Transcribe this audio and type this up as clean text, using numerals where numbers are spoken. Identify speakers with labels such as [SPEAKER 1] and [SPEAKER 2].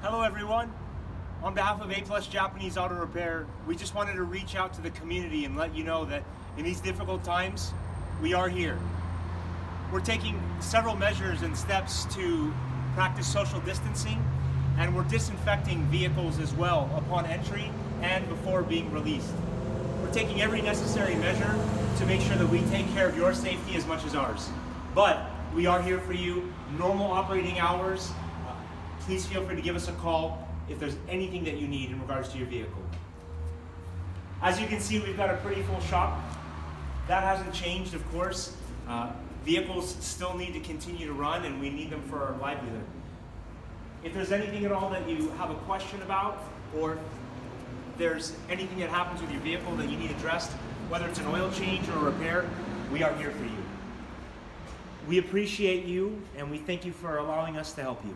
[SPEAKER 1] Hello everyone. On behalf of A+ Japanese Auto Repair, we just wanted to reach out to the community and let you know that in these difficult times, we are here. We're taking several measures and steps to practice social distancing, and we're disinfecting vehicles as well upon entry and before being released. We're taking every necessary measure to make sure that we take care of your safety as much as ours. But we are here for you, normal operating hours. Please feel free to give us a call if there's anything that you need in regards to your vehicle. As you can see, we've got a pretty full shop. That hasn't changed, of course. Vehicles still need to continue to run, and we need them for our livelihood. If there's anything at all that you have a question about, or if there's anything that happens with your vehicle that you need addressed, whether it's an oil change or a repair, we are here for you. We appreciate you, and we thank you for allowing us to help you.